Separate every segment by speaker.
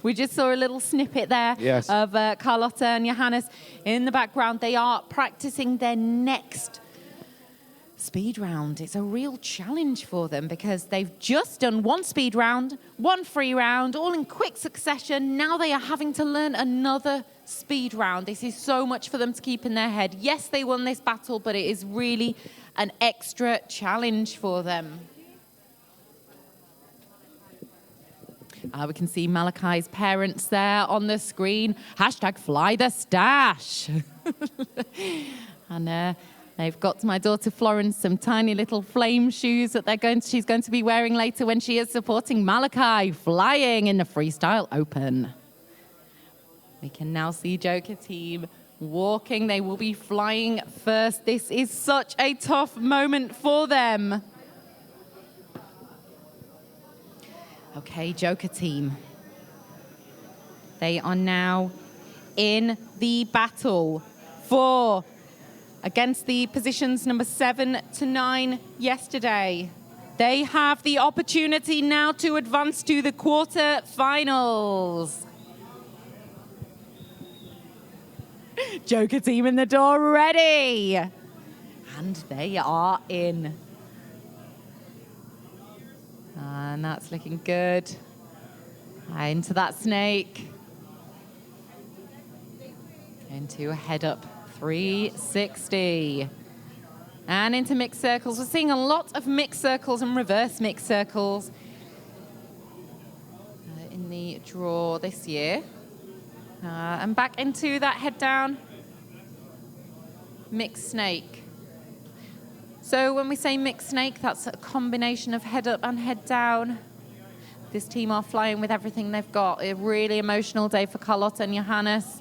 Speaker 1: We just saw a little snippet there of Carlotta and Johannes in the background. They are practicing their next speed round. It's a real challenge for them because they've just done one speed round, one free round, all in quick succession. Now they are having to learn another speed round. This is so much for them to keep in their head. Yes, they won this battle, but it is really an extra challenge for them. We can see Malachi's parents there on the screen. Hashtag fly the stash. And they've got my daughter Florence some tiny little flame shoes that she's going to be wearing later when she is supporting Malachi flying in the freestyle open. We can now see Joker team walking. They will be flying first. This is such a tough moment for them. Okay, Joker team. They are now in the battle against the positions number 7 to 9 yesterday. They have the opportunity now to advance to the quarterfinals. Joker team in the door ready. And they are in. And that's looking good. Into that snake. Into a head up 360. And into mixed circles. We're seeing a lot of mixed circles and reverse mixed circles in the draw this year. And back into that head down mixed snake. So when we say mixed snake, that's a combination of head up and head down. This team are flying with everything they've got. A really emotional day for Carlotta and Johannes.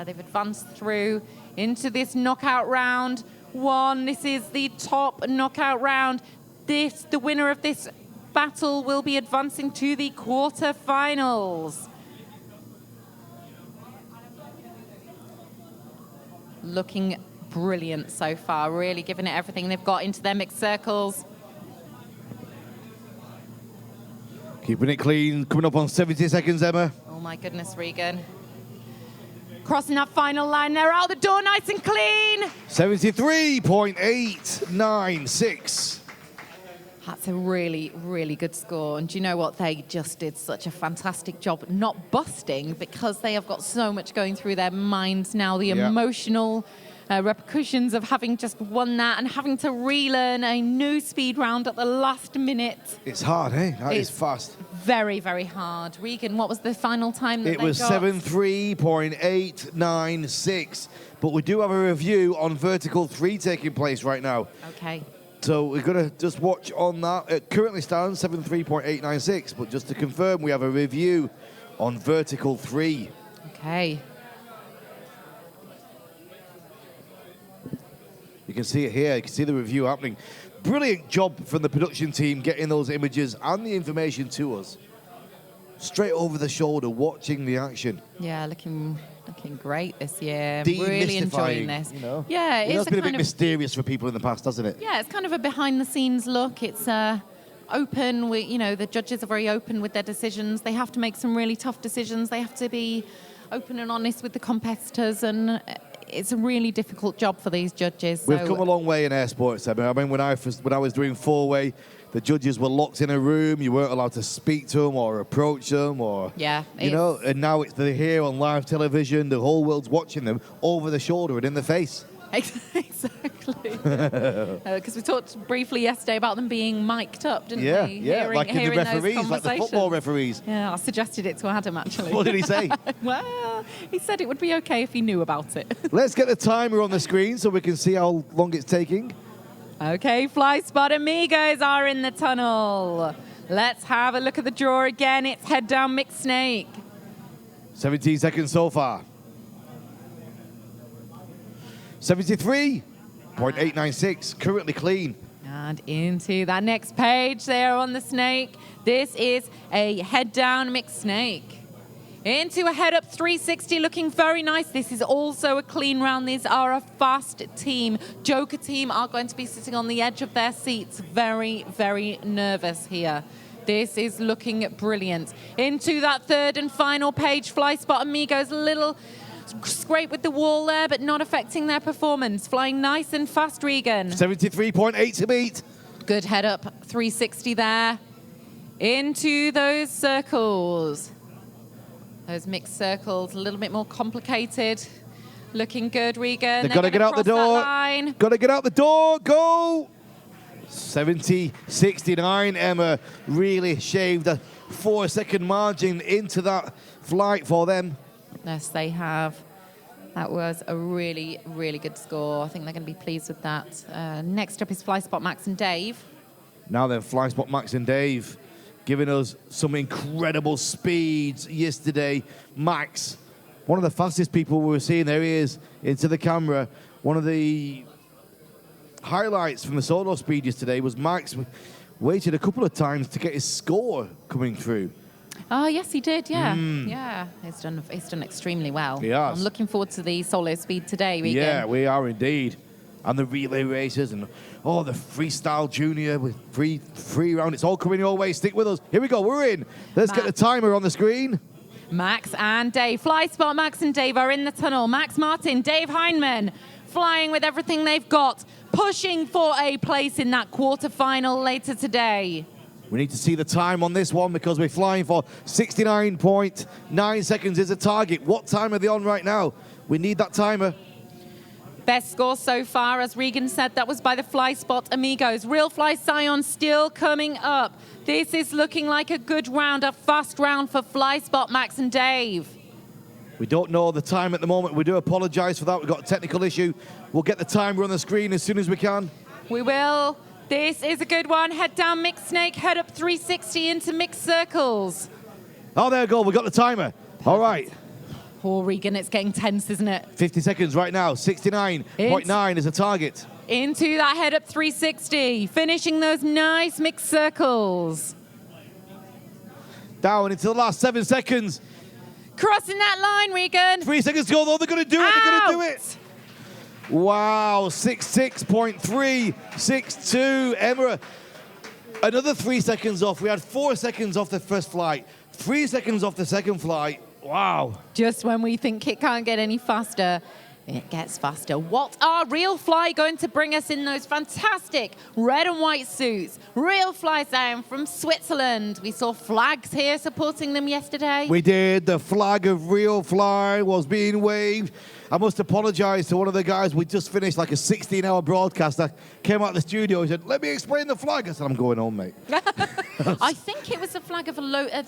Speaker 1: They've advanced through into this knockout round 1. This is the top knockout round. The winner of this battle will be advancing to the quarterfinals. Looking brilliant so far, really giving it everything they've got into their mixed circles.
Speaker 2: Keeping it clean, coming up on 70 seconds, Emma.
Speaker 1: Oh my goodness, Regan. Crossing that final line, they're out the door nice and clean.
Speaker 2: 73.896.
Speaker 1: That's a really, really good score. And do you know what? They just did such a fantastic job not busting because they have got so much going through their minds now. The emotional repercussions of having just won that and having to relearn a new speed round at the last minute.
Speaker 2: It's hard, eh? That is fast.
Speaker 1: Very, very hard. Regan, what was the final time that they got?
Speaker 2: It was 73.896. But we do have a review on vertical 3 taking place right now.
Speaker 1: Okay.
Speaker 2: So we're going to just watch on that. It currently stands 73.896, but just to confirm, we have a review on vertical 3.
Speaker 1: Okay.
Speaker 2: You can see it here. You can see the review happening. Brilliant job from the production team getting those images and the information to us. Straight over the shoulder, watching the action.
Speaker 1: Yeah, looking great this year. Really enjoying this.
Speaker 2: You know?
Speaker 1: Yeah,
Speaker 2: it's been a bit mysterious for people in the past, hasn't it?
Speaker 1: Yeah, it's kind of a behind-the-scenes look. It's open. The judges are very open with their decisions. They have to make some really tough decisions. They have to be open and honest with the competitors, and it's a really difficult job for these judges.
Speaker 2: We've come a long way in air sports. I mean, when I was doing 4-way, the judges were locked in a room. You weren't allowed to speak to them or approach them, or and now they're here on live television. The whole world's watching them over the shoulder and in the face.
Speaker 1: Exactly. Because we talked briefly yesterday about them being mic'd up, didn't we?
Speaker 2: Yeah, like in the referees, like the football referees.
Speaker 1: Yeah, I suggested it to Adam, actually.
Speaker 2: What did he say?
Speaker 1: Well, he said it would be okay if he knew about it.
Speaker 2: Let's get the timer on the screen so we can see how long it's taking.
Speaker 1: Okay, Fly Spot Amigos are in the tunnel. Let's have a look at the draw again. It's head down mixed snake.
Speaker 2: 17 seconds so far. 73.896, currently clean.
Speaker 1: And into that next page there on the snake. This is a head down mixed snake. Into a head up 360, looking very nice. This is also a clean round. These are a fast team. Joker team are going to be sitting on the edge of their seats. Very, very nervous here. This is looking brilliant. Into that third and final page, Fly Spot Amigos, a little scrape with the wall there, but not affecting their performance. Flying nice and fast, Regan.
Speaker 2: 73.8 to beat.
Speaker 1: Good head up, 360 there. Into those circles. Those mixed circles, a little bit more complicated. Looking good, Regan.
Speaker 2: They've got to get out the door. Got to get out the door. Go. 70.69. Emma really shaved a 4-second margin into that flight for them.
Speaker 1: Yes, they have. That was a really, really good score. I think they're going to be pleased with that. Next up is Fly Spot Max and Dave.
Speaker 2: Now then, Fly Spot Max and Dave giving us some incredible speeds yesterday. Max, one of the fastest people we were seeing. There he is into the camera. One of the highlights from the solo speed yesterday was Max waited a couple of times to get his score coming through.
Speaker 1: Oh, yes, he did, yeah. Yeah, he's done extremely well.
Speaker 2: He has.
Speaker 1: I'm looking forward to the solo speed today, Regan.
Speaker 2: Yeah, we are indeed. And the relay races and, the freestyle junior with free round. It's all coming your way. Stick with us. Here we go. We're in. Let's get the timer on the screen.
Speaker 1: Max and Dave. Fly Spot Max and Dave are in the tunnel. Max Martin, Dave Heinemann, flying with everything they've got, pushing for a place in that quarterfinal later today.
Speaker 2: We need to see the time on this one because we're flying for 69.9 seconds is the target. What time are they on right now? We need that timer.
Speaker 1: Best score so far, as Regan said, that was by the Fly Spot Amigos. Real Fly Scion still coming up. This is looking like a good round, a fast round for Fly Spot Max and Dave.
Speaker 2: We don't know the time at the moment. We do apologize for that. We've got a technical issue. We'll get the timer on the screen as soon as we can.
Speaker 1: We will. This is a good one. Head down mixed snake, head up 360 into mixed circles.
Speaker 2: Oh, there we go. We got the timer. Perfect. All right.
Speaker 1: Poor Regan, it's getting tense, isn't it?
Speaker 2: 50 seconds right now. 69.9 is a target.
Speaker 1: Into that head up 360, finishing those nice mixed circles.
Speaker 2: Down into the last 7 seconds.
Speaker 1: Crossing that line, Regan.
Speaker 2: 3 seconds to go, though. They're going to do it. They're going to do it. Wow. 66.3, 62. Emma, another 3 seconds off. We had 4 seconds off the first flight, 3 seconds off the second flight. Wow.
Speaker 1: Just when we think it can't get any faster, it gets faster. What are Real Fly going to bring us in those fantastic red and white suits? Real Fly sound from Switzerland. We saw flags here supporting them yesterday.
Speaker 2: We did. The flag of Real Fly was being waved. I must apologize to one of the guys. We just finished like a 16-hour broadcast. I came out of the studio. He said, let me explain the flag. I said, I'm going home, mate.
Speaker 1: I think it was the flag of their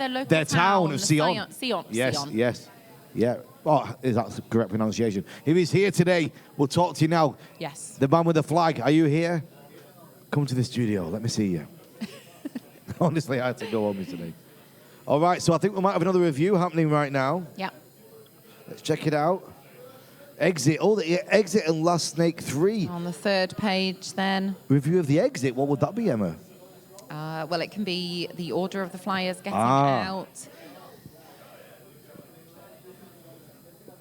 Speaker 1: local
Speaker 2: their town of Sion.
Speaker 1: Sion.
Speaker 2: Yes,
Speaker 1: Sion.
Speaker 2: yes. Yeah. Oh, is that the correct pronunciation? If he's here today, we'll talk to you now.
Speaker 1: Yes.
Speaker 2: The man with the flag, are you here? Come to the studio. Let me see you. Honestly, I had to go home today. All right, so I think we might have another review happening right now.
Speaker 1: Yeah.
Speaker 2: Let's check it out. Exit. Oh, the exit and Last Snake 3.
Speaker 1: On the third page, then.
Speaker 2: Review of the exit. What would that be, Emma?
Speaker 1: Well, it can be the order of the flyers getting out.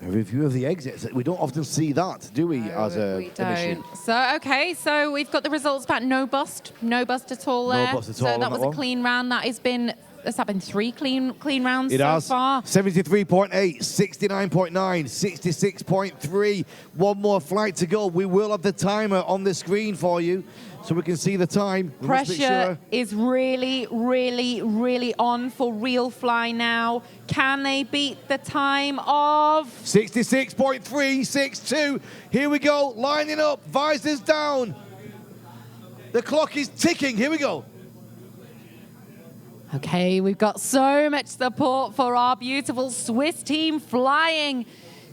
Speaker 2: A review of the exits. We don't often see that, do we, as a
Speaker 1: we don't. So we've got the results back. No bust at all there.
Speaker 2: No bust at all.
Speaker 1: So that was a clean round. Has that been 3 clean rounds so far?
Speaker 2: 73.8, 69.9, 66.3. One more flight to go. We will have the timer on the screen for you so we can see the time.
Speaker 1: Pressure is really, really, really on for Real Fly now. Can they beat the time of
Speaker 2: 66.362? Here we go. Lining up. Visors down. The clock is ticking. Here we go.
Speaker 1: Okay, we've got so much support for our beautiful Swiss team flying.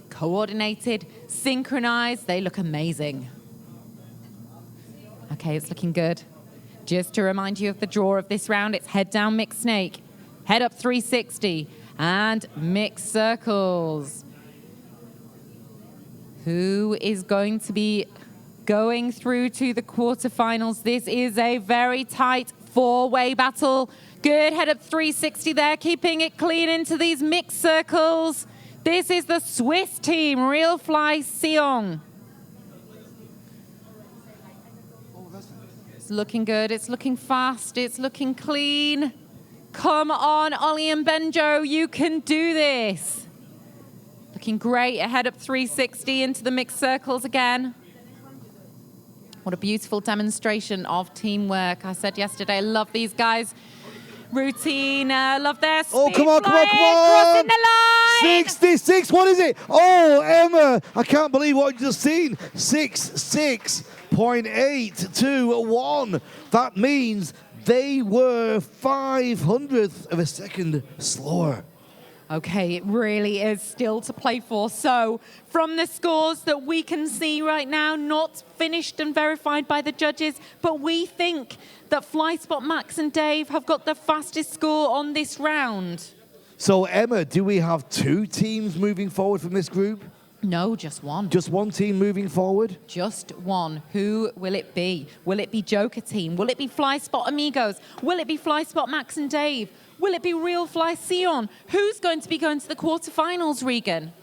Speaker 1: Coordinated, synchronized, they look amazing. Okay, it's looking good. Just to remind you of the draw of this round, it's head down mixed snake, head up 360, and mixed circles. Who is going to be going through to the quarterfinals? This is a very tight 4-way battle. Good, head up 360 there, keeping it clean into these mixed circles. This is the Swiss team, Real Fly Sion. It's looking good, it's looking fast, it's looking clean. Come on, Ollie and Benjo, you can do this. Looking great, ahead up 360 into the mixed circles again. What a beautiful demonstration of teamwork. I said yesterday, I love these guys. Routine, love their speed.
Speaker 2: Oh, come on, come on, come on.
Speaker 1: Crossing the line.
Speaker 2: 66, what is it? Oh, Emma, I can't believe what you just seen. 66.821. That means they were 500th of a second slower.
Speaker 1: Okay, it really is still to play for. So, from the scores that we can see right now, not finished and verified by the judges, but we think that FlySpot Max and Dave have got the fastest score on this round.
Speaker 2: So, Emma, do we have 2 teams moving forward from this group?
Speaker 1: No, just one.
Speaker 2: Just one team moving forward?
Speaker 1: Just one. Who will it be? Will it be Joker Team? Will it be FlySpot Amigos? Will it be FlySpot Max and Dave? Will it be Real Fly Sion? Who's going to be going to the quarterfinals, Regan?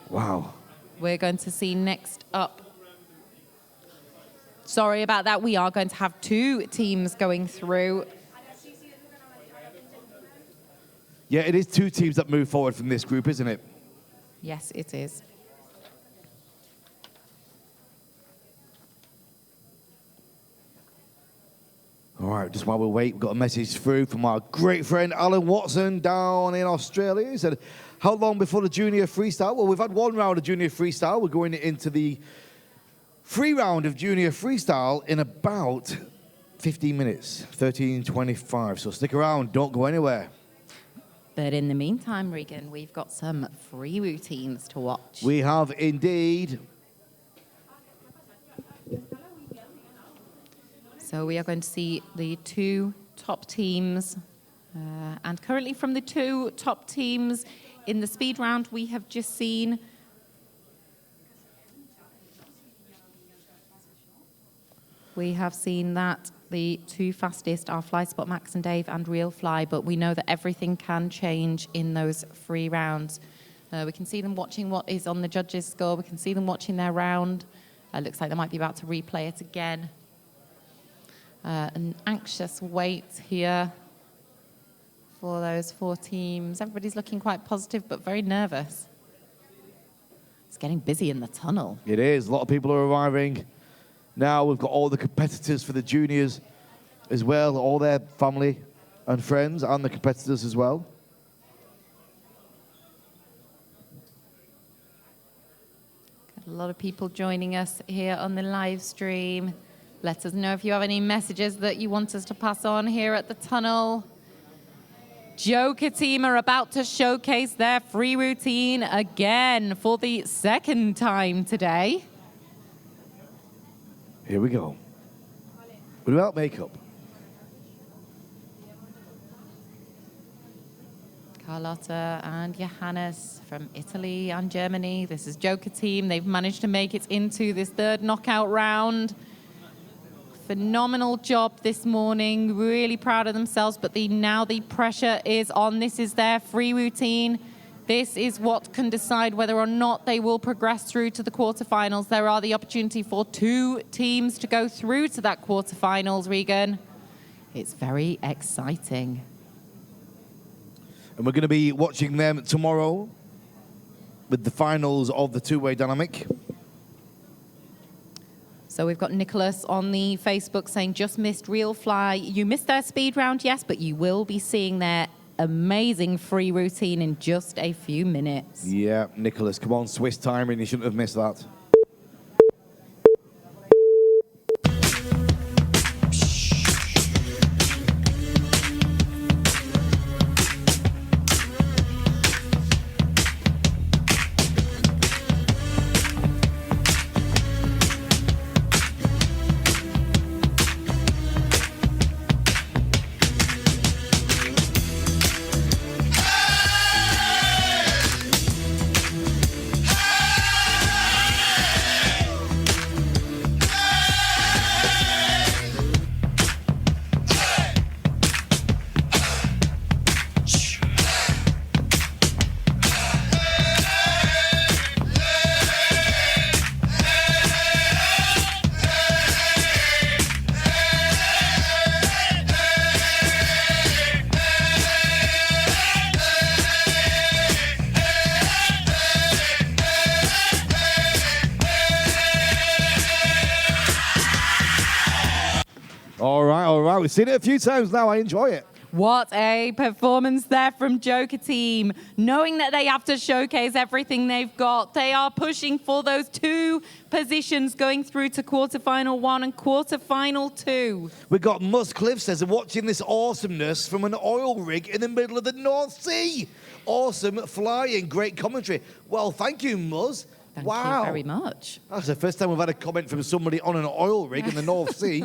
Speaker 2: Wow.
Speaker 1: We're going to see next up. Sorry about that. We are going to have 2 teams going through.
Speaker 2: Yeah, it is 2 teams that move forward from this group, isn't it?
Speaker 1: Yes, it is.
Speaker 2: All right, just while we wait, we've got a message through from our great friend Alan Watson down in Australia. He said, how long before the junior freestyle? Well, we've had 1 round of junior freestyle. We're going into the free round of junior freestyle in about 15 minutes, 13:25. So stick around, don't go anywhere.
Speaker 1: But in the meantime, Regan, we've got some free routines to watch.
Speaker 2: We have indeed.
Speaker 1: So we are going to see the 2 top teams. And currently from the 2 top teams in the speed round, we have just seen that the 2 fastest are FlySpot Max and Dave and Real Fly, but we know that everything can change in those free rounds. We can see them watching what is on the judges' score. We can see them watching their round. Looks like they might be about to replay it again. An anxious wait here for those 4 teams. Everybody's looking quite positive, but very nervous. It's getting busy in the tunnel.
Speaker 2: It is. A lot of people are arriving. Now we've got all the competitors for the juniors as well, all their family and friends, and the competitors as well.
Speaker 1: Got a lot of people joining us here on the live stream. Let us know if you have any messages that you want us to pass on here at the tunnel. Joker Team are about to showcase their free routine again for the 2nd time today.
Speaker 2: Here we go. Without makeup.
Speaker 1: Carlotta and Johannes from Italy and Germany. This is Joker Team. They've managed to make it into this 3rd knockout round. Phenomenal job this morning. Really proud of themselves, but now the pressure is on. This is their free routine. This is what can decide whether or not they will progress through to the quarterfinals. There are the opportunity for 2 teams to go through to that quarterfinals, Regan. It's very exciting.
Speaker 2: And we're going to be watching them tomorrow with the finals of the 2-way dynamic.
Speaker 1: So we've got Nicholas on the Facebook saying, just missed Real Fly. You missed their speed round, yes, but you will be seeing their amazing free routine in just a few minutes.
Speaker 2: Yeah, Nicholas, come on, Swiss timing, you shouldn't have missed that. all right. We've seen it a few times now. I enjoy it.
Speaker 1: What a performance there from Joker Team. Knowing that they have to showcase everything they've got, they are pushing for those 2 positions going through to quarterfinal 1 and quarterfinal 2.
Speaker 2: We've got Muscliffe says, watching this awesomeness from an oil rig in the middle of the North Sea. Awesome flying, great commentary. Well, thank you, Muzz.
Speaker 1: Thank you very much.
Speaker 2: That's the first time we've had a comment from somebody on an oil rig in the North Sea.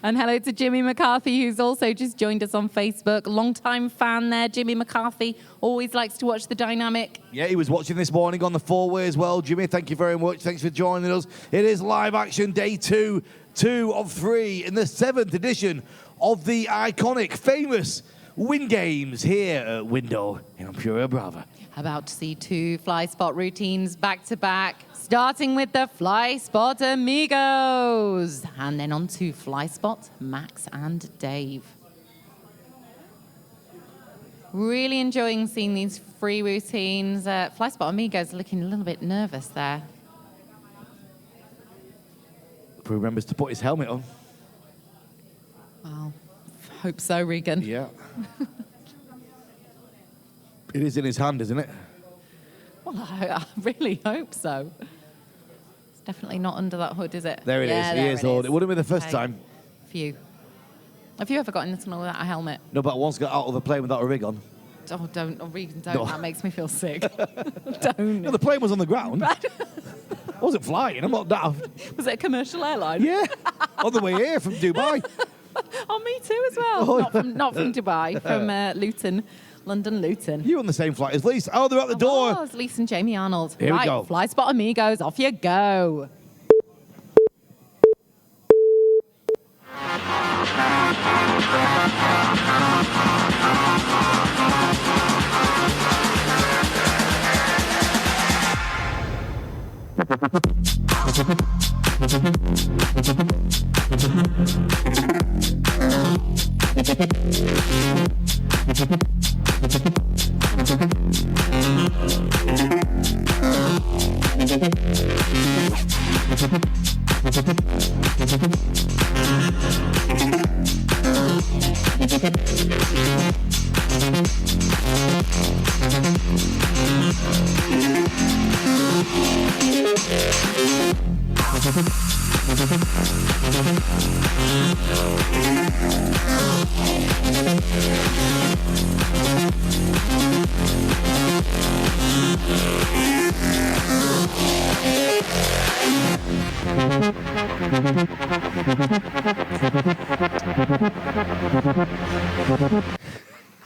Speaker 1: And hello to Jimmy McCarthy, who's also just joined us on Facebook. Long-time fan there, Jimmy McCarthy. Always likes to watch the dynamic.
Speaker 2: Yeah, he was watching this morning on the 4-way as well. Jimmy, thank you very much. Thanks for joining us. It is live action day 2 of 3 in the 7th edition of the iconic, famous Win Games here at Windoor in Empuriabrva.
Speaker 1: About to see 2 fly spot routines back-to-back, starting with the fly spot amigos, and then on to fly spot Max and Dave. Really enjoying seeing these free routines. Fly spot amigos looking a little bit nervous there.
Speaker 2: If he remembers to put his helmet on.
Speaker 1: Well, hope so, Regan.
Speaker 2: Yeah. It is in his hand, isn't it?
Speaker 1: Well, I really hope so. It's definitely not under that hood, is it?
Speaker 2: There it is. He is holding. It wouldn't be the first time.
Speaker 1: Few. Have you ever got into tunnel without a helmet?
Speaker 2: No, but I once got out of a plane without a rig on.
Speaker 1: Oh, don't. Oh, Regan, don't.
Speaker 2: No.
Speaker 1: That makes me feel sick. Don't.
Speaker 2: No, the plane was on the ground. I wasn't flying. I'm not daft.
Speaker 1: Was it a commercial airline?
Speaker 2: Yeah. On the way here from Dubai.
Speaker 1: Oh, me too as well.
Speaker 2: Oh,
Speaker 1: not from Dubai, from Luton. London Luton.
Speaker 2: You on the same flight as Lise. Oh, they're at the door.
Speaker 1: Oh, it's Lise and Jamie Arnold.
Speaker 2: Here we go.
Speaker 1: Fly spot amigos, off you go.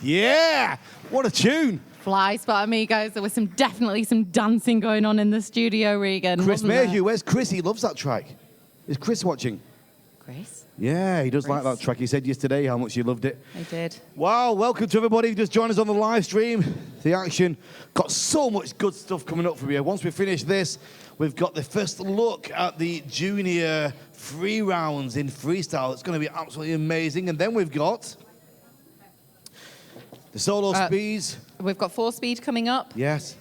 Speaker 2: Yeah, what a tune.
Speaker 1: Fly spot amigos. There was definitely some dancing going on in the studio, Regan.
Speaker 2: Chris Mayhew, where's Chris? He loves that track. Is Chris watching?
Speaker 1: Chris?
Speaker 2: Yeah, he does like that track. He said yesterday how much he loved it.
Speaker 1: I did.
Speaker 2: Wow, welcome to everybody who just joined us on the live stream. The action. Got so much good stuff coming up for you. Once we finish this, we've got the first look at the junior free rounds in freestyle. It's going to be absolutely amazing. And then we've got the solo speeds.
Speaker 1: We've got 4 speed coming up.
Speaker 2: Yes.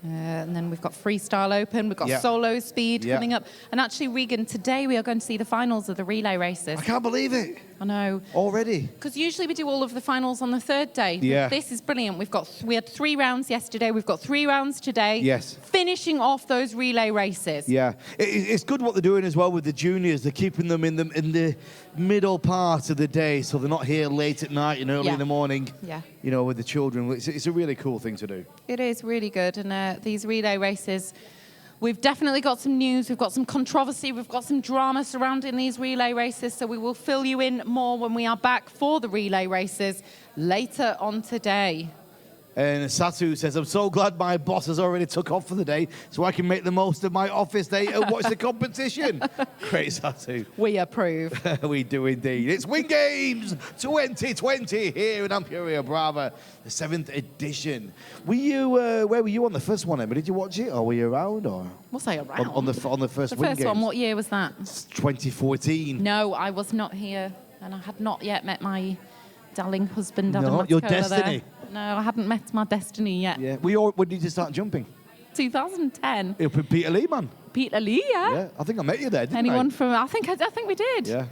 Speaker 1: And then we've got freestyle open. We've got solo speed coming up. And actually, Regan, today we are going to see the finals of the relay races.
Speaker 2: I can't believe it.
Speaker 1: I know.
Speaker 2: Already.
Speaker 1: Because usually we do all of the finals on the 3rd day.
Speaker 2: Yeah.
Speaker 1: This is brilliant. We had 3 rounds yesterday. We've got 3 rounds today.
Speaker 2: Yes.
Speaker 1: Finishing off those relay races.
Speaker 2: Yeah. It's good what they're doing as well with the juniors. They're keeping them in the middle part of the day, so they're not here late at night and early in the morning.
Speaker 1: Yeah.
Speaker 2: You know, with the children. It's a really cool thing to do.
Speaker 1: It is really good. And these relay races, we've definitely got some news. We've got some controversy. We've got some drama surrounding these relay races. So we will fill you in more when we are back for the relay races later on today.
Speaker 2: And Satu says, I'm so glad my boss has already took off for the day so I can make the most of my office day and watch the competition. Great, Satu.
Speaker 1: We approve.
Speaker 2: We do indeed. It's Win Games 2020 here in Empuriabrva, the 7th edition. Were you, where were you on the first one, Emma? Did you watch it or were you around? Or?
Speaker 1: Was I around?
Speaker 2: On the first Win Games?
Speaker 1: The first one, what year was that?
Speaker 2: 2014.
Speaker 1: No, I was not here and I had not yet met my darling husband, Adam.
Speaker 2: No, your destiny.
Speaker 1: No, I hadn't met my destiny yet.
Speaker 2: Yeah. When did you start jumping?
Speaker 1: 2010.
Speaker 2: Peter Lee, man.
Speaker 1: Peter Lee, yeah.
Speaker 2: Yeah, I think I met you there, didn't
Speaker 1: Anyone
Speaker 2: I?
Speaker 1: from? I think we did.
Speaker 2: Yeah.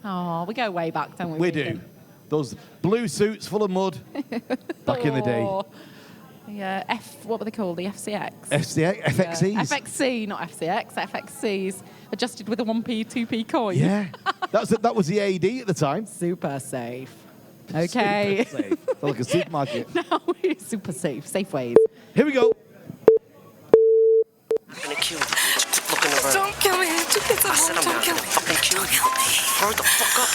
Speaker 1: Oh, we go way back, don't we?
Speaker 2: We do. Those blue suits full of mud back in the day.
Speaker 1: Yeah, what were they called? The FCX?
Speaker 2: FXCs?
Speaker 1: FXC, not FCX, FXCs. Adjusted with a 1p, 2p coin.
Speaker 2: Yeah. that was the AD at the time.
Speaker 1: Super safe. Okay.
Speaker 2: Super safe. Sounds like a supermarket.
Speaker 1: No, super safe. Safe ways.
Speaker 2: Here we go.
Speaker 3: I'm gonna kill you. Looking around. Don't kill me. I said I'm not gonna fucking kill you. Hurry the fuck up.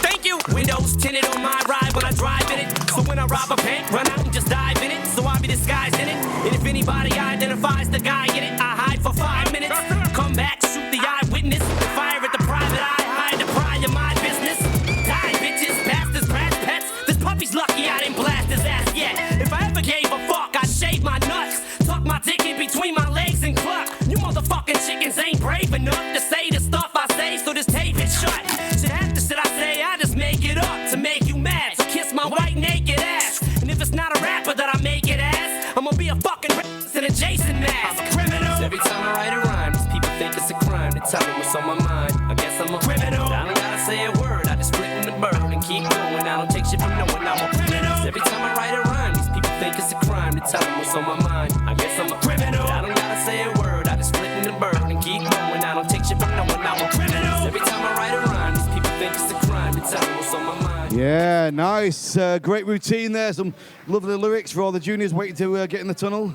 Speaker 3: Thank you. Windows tinted on my ride when I drive in it. So when I rob a bank, run out and just dive in it. So I'll be disguised in it. And if anybody identifies the guy in it, I hide for 5 minutes. Come back, shoot the eyewitness. Fire at the private eye, hide the pry of my business. Die, bitches, bastards, crash pets. This puppy's lucky I didn't blast his ass yet. If I ever gave a fuck, I'd shave my nuts. Tuck my dick in between my legs and cluck. You motherfucking chickens ain't brave enough to say the stuff I say, so just tape it shut. Shit half the shit I say, I just make it up to make you mad. So kiss my white naked ass. And if it's not a rapper that I make it as, I'm gonna be a fucking in a Jason mask. I'm a criminal. Every time I write a rhyme, these people think it's a crime. They tell me what's on my mind. I guess I'm a criminal. I don't gotta say a word, I just split in the bird and keep going. I don't take shit from no one, I'm a criminal. Every time I write a rhyme, these people think it's a crime. They tell me what's on my mind. I guess I'm a criminal. I don't gotta say a word, I just split in the bird and keep going. I don't take shit from no one, I'm a criminal. Every time I write a rhyme, these people think it's a crime. They tell me what's on my mind.
Speaker 2: Yeah, nice. Great routine there. Some lovely lyrics for all the juniors waiting to get in the tunnel.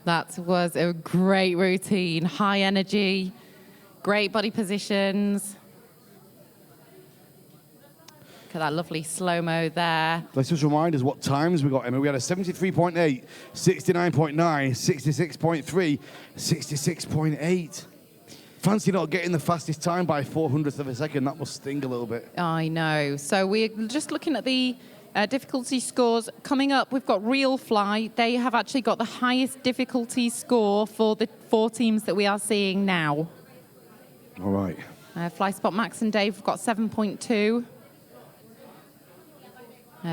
Speaker 1: That was a great routine. High energy, great body positions. Look at that lovely slow-mo there.
Speaker 2: Let's just remind us what times we got, Emma. We had a 73.8, 69.9, 66.3, 66.8. Fancy not getting the fastest time by 400th of a second. That must sting a little bit.
Speaker 1: I know. So we're just looking at the difficulty scores. Coming up, we've got Real Fly. They have actually got the highest difficulty score for the 4 teams that we are seeing now.
Speaker 2: All right.
Speaker 1: Fly Spot Max and Dave have got 7.2.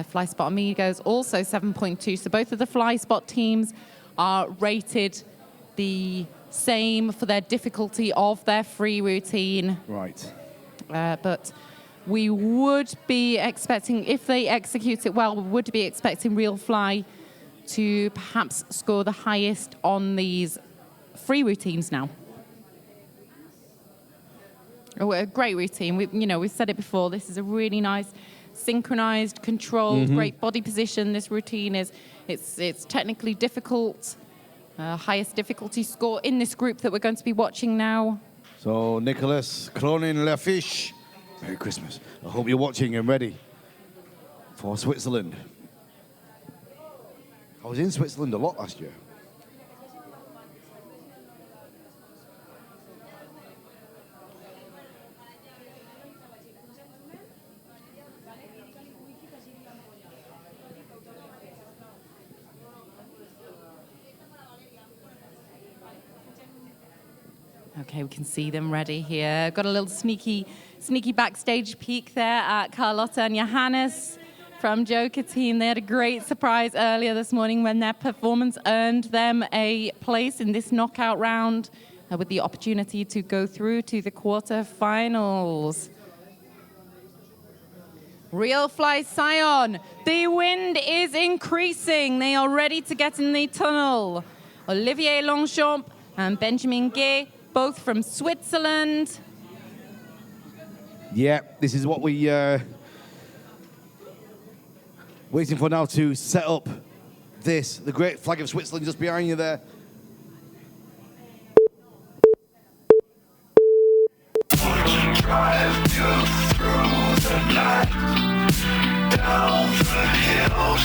Speaker 1: Fly Spot Amigos also 7.2. So both of the Fly Spot teams are rated the same for their difficulty of their free routine.
Speaker 2: Right.
Speaker 1: But we would be expecting, if they execute it well, we would be expecting Real Fly to perhaps score the highest on these free routines now. Oh, a great routine. We've said it before. This is a really nice, synchronized, controlled, great body position. This routine it's technically difficult. Highest difficulty score in this group that we're going to be watching now.
Speaker 2: So, Nicholas Cronin-Lafiche, Merry Christmas. I hope you're watching and ready for Switzerland. I was in Switzerland a lot last year.
Speaker 1: Okay, we can see them ready here. Got a little sneaky backstage peek there at Carlotta and Johannes from Joker Team. They had a great surprise earlier this morning when their performance earned them a place in this knockout round with the opportunity to go through to the quarterfinals. Real Fly Sion, the wind is increasing. They are ready to get in the tunnel. Olivier Longchamp and Benjamin Gay, both from Switzerland.
Speaker 2: Yeah, this is what we waiting for now to set up this. The great flag of Switzerland just behind you there.
Speaker 4: Drive you through the night, down the hills.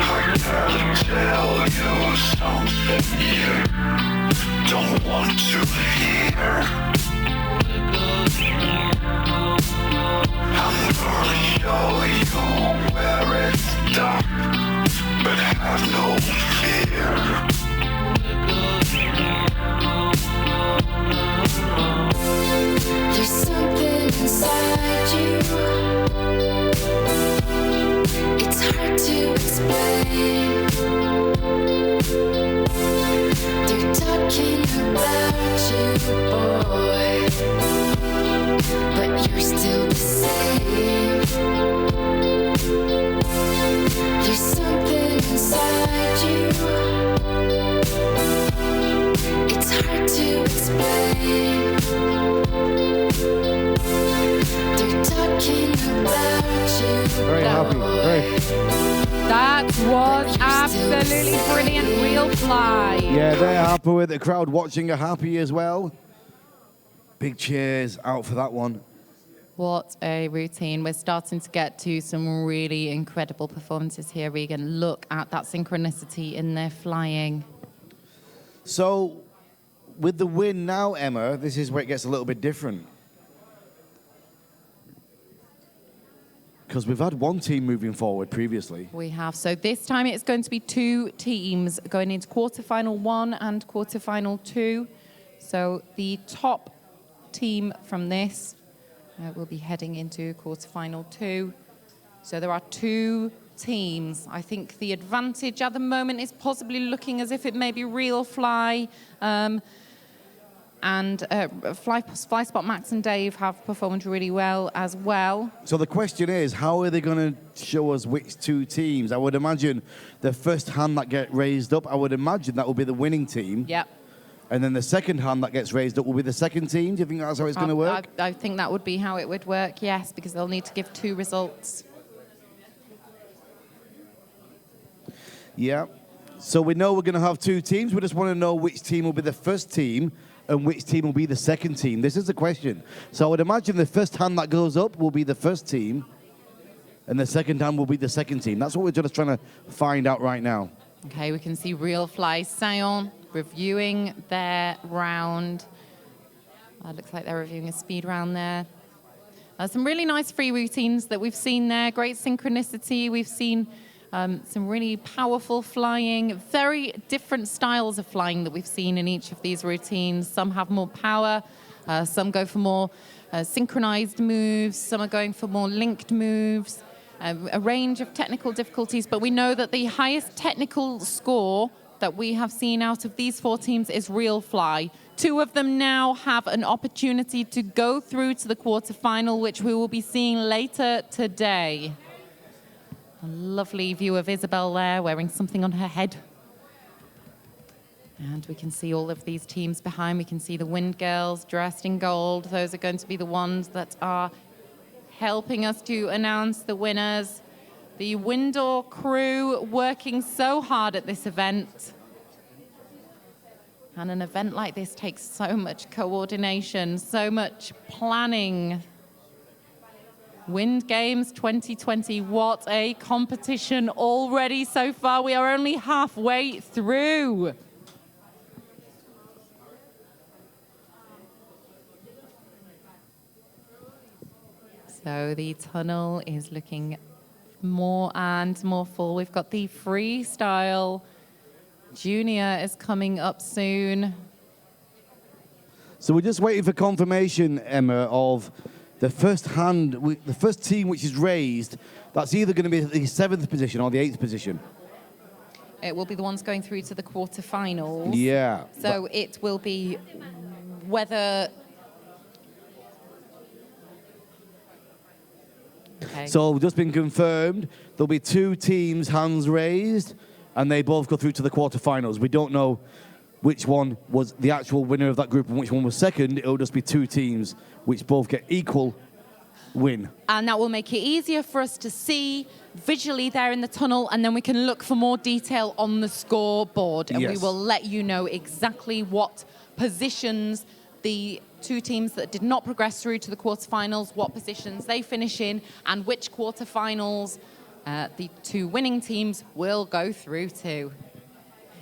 Speaker 4: I gotta tell you something you don't want to hear. I'm gonna show you where it's dark, but have no fear.
Speaker 5: There's something inside you. It's hard to explain. They're talking about you, boy, but you're still the same. There's something inside you, it's hard to explain. They're talking about you,
Speaker 2: Very happy. Very.
Speaker 1: That was absolutely brilliant. Real fly.
Speaker 2: Yeah, they're happy with it. The crowd watching are happy as well. Big cheers out for that one.
Speaker 1: What a routine. We're starting to get to some really incredible performances here, Regan. Look at that synchronicity in their flying.
Speaker 2: So, with the win now, Emma, this is where it gets a little bit different. Because we've had one team moving forward previously.
Speaker 1: We have. So this time it's going to be two teams going into quarterfinal 1 and quarterfinal 2. So the top team from this will be heading into quarterfinal 2. So there are two teams. I think the advantage at the moment is possibly looking as if it may be Real Fly. And Fly Spot Max and Dave have performed really well as well.
Speaker 2: So the question is, how are they going to show us which two teams? I would imagine the first hand that gets raised up, I would imagine that will be the winning team.
Speaker 1: Yep.
Speaker 2: And then the second hand that gets raised up will be the second team. Do you think that's how it's going to work?
Speaker 1: I think that would be how it would work, yes, because they'll need to give two results.
Speaker 2: Yeah. So we know we're going to have two teams. We just want to know which team will be the first team and which team will be the second team. This is the question. So I would imagine the first hand that goes up will be the first team, and the second hand will be the second team. That's what we're just trying to find out right now.
Speaker 1: Okay, we can see Real Fly Sion reviewing their round. Looks like they're reviewing a speed round there. Some really nice free routines that we've seen there. Great synchronicity. We've seen some really powerful flying, very different styles of flying that we've seen in each of these routines. Some have more power, some go for more synchronized moves, some are going for more linked moves, a range of technical difficulties. But we know that the highest technical score that we have seen out of these four teams is Real Fly. Two of them now have an opportunity to go through to the quarterfinal, which we will be seeing later today. A lovely view of Isabel there, wearing something on her head. And we can see all of these teams behind. We can see the Wind Girls dressed in gold. Those are going to be the ones that are helping us to announce the winners. The Windoor crew working so hard at this event. And an event like this takes so much coordination, so much planning. Wind Games 2020, what a competition already so far. We are only halfway through. So the tunnel is looking more and more full. We've got the freestyle junior is coming up soon.
Speaker 2: So we're just waiting for confirmation, Emma, of the first hand, the first team which is raised. That's either going to be the 7th position or the 8th position.
Speaker 1: It will be the ones going through to the quarterfinals.
Speaker 2: Yeah.
Speaker 1: So it will be whether... Okay.
Speaker 2: So just been confirmed, there'll be two teams hands raised, and they both go through to the quarterfinals. We don't know which one was the actual winner of that group and which one was second. It'll just be two teams which both get equal win.
Speaker 1: And that will make it easier for us to see visually there in the tunnel, and then we can look for more detail on the scoreboard. And
Speaker 2: yes,
Speaker 1: we will let you know exactly what positions the two teams that did not progress through to the quarterfinals, what positions they finish in, and which quarterfinals the two winning teams will go through to.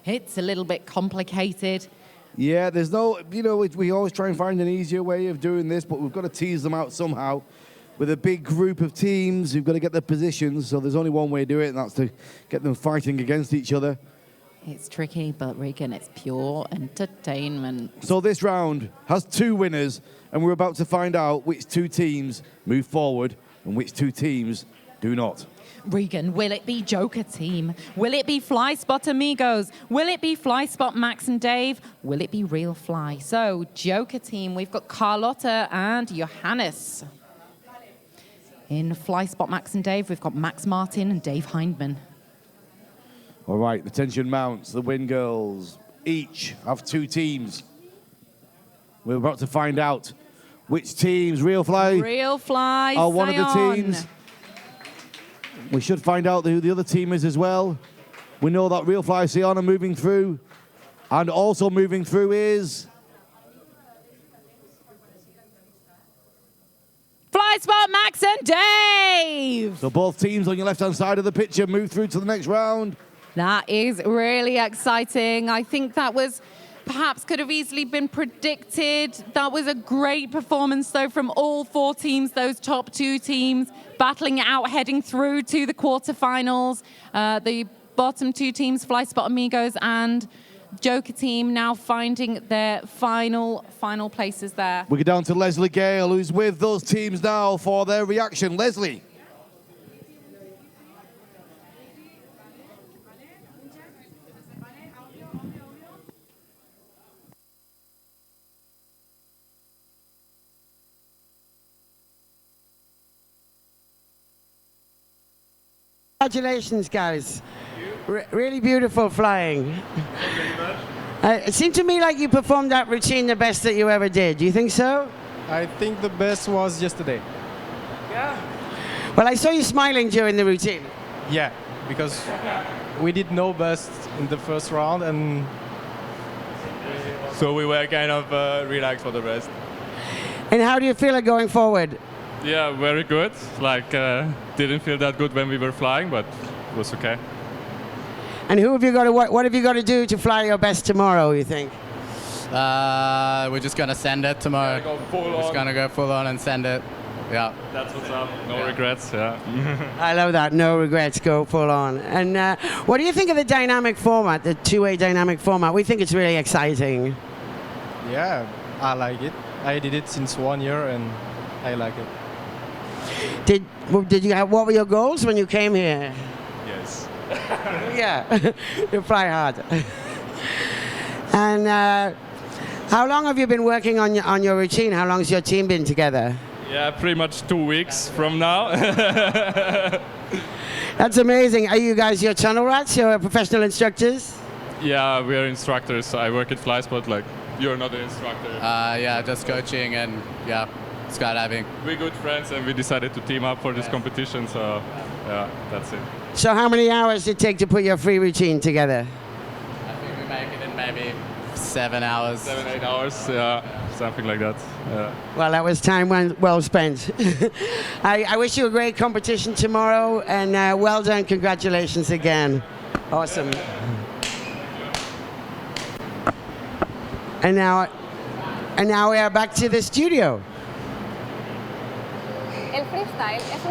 Speaker 1: It's a little bit complicated.
Speaker 2: Yeah, there's no, we always try and find an easier way of doing this, but we've got to tease them out somehow. With a big group of teams, we've got to get their positions, so there's only one way to do it, and that's to get them fighting against each other.
Speaker 1: It's tricky, but Regan, it's pure entertainment.
Speaker 2: So this round has two winners, and we're about to find out which two teams move forward and which two teams do not.
Speaker 1: Regan, will it be Joker Team? Will it be Fly Spot Amigos? Will it be Fly Spot Max and Dave? Will it be Real Fly? So, Joker Team, we've got Carlotta and Johannes. In Fly Spot Max and Dave, we've got Max Martin and Dave Hindman.
Speaker 2: All right, the tension mounts. The Win Girls each have 2 teams. We're about to find out which teams, Real Fly are one of the teams. We should find out who the other team is as well. We know that Real Fly Sion are moving through. And also moving through is...
Speaker 1: Fly Spot Max and Dave!
Speaker 2: So both teams on your left-hand side of the picture move through to the next round.
Speaker 1: That is really exciting. I think that was perhaps could have easily been predicted. That was a great performance, though, from all 4 teams, those top 2 teams, battling it out, heading through to the quarterfinals. The bottom 2 teams, Fly Spot Amigos and Joker Team, now finding their final places there.
Speaker 2: We go down to Leslie Gale, who's with those teams now for their reaction. Leslie.
Speaker 6: Congratulations, guys. Really beautiful flying. It seemed to me like you performed that routine the best that you ever did. Do you think so?
Speaker 7: I think the best was yesterday.
Speaker 6: Yeah. Well, I saw you smiling during the routine.
Speaker 7: Yeah, because we did no best in the first round, and
Speaker 8: so we were kind of relaxed for the rest.
Speaker 6: And how do you feel it going forward?
Speaker 8: Yeah, very good. Like, didn't feel that good when we were flying, but it was okay.
Speaker 6: And who have you got to? What have you got to do to fly your best tomorrow, you think?
Speaker 9: We're just gonna send it tomorrow.
Speaker 8: We're
Speaker 9: just gonna go full on and send it. Yeah.
Speaker 8: That's what's up. No regrets. Yeah.
Speaker 6: I love that. No regrets. Go full on. And what do you think of the dynamic format, the 2-way dynamic format? We think it's really exciting.
Speaker 7: yeah, I like it. I did it since 1 year, and I like it.
Speaker 6: Did you have? What were your goals when you came here?
Speaker 8: Yes.
Speaker 6: Yeah, you fly hard. And how long have you been working on your routine? How long has your team been together?
Speaker 8: Yeah, pretty much 2 weeks from now.
Speaker 6: That's amazing. Are you guys your tunnel rats? You're professional instructors?
Speaker 8: Yeah, we are instructors. I work at FlySpot. Like, you're not an instructor.
Speaker 9: Yeah, just coaching and yeah, skydiving.
Speaker 8: We're good friends, and we decided to team up for this competition. So yeah, that's it.
Speaker 6: So how many hours did it take to put your free routine together?
Speaker 9: I think we make it in maybe 7 hours.
Speaker 8: 7-8 hours. Yeah, something like that. Yeah.
Speaker 6: Well, that was time well spent. I wish you a great competition tomorrow, and well done. Congratulations again. Awesome. And now we are back to the studio.
Speaker 10: El freestyle es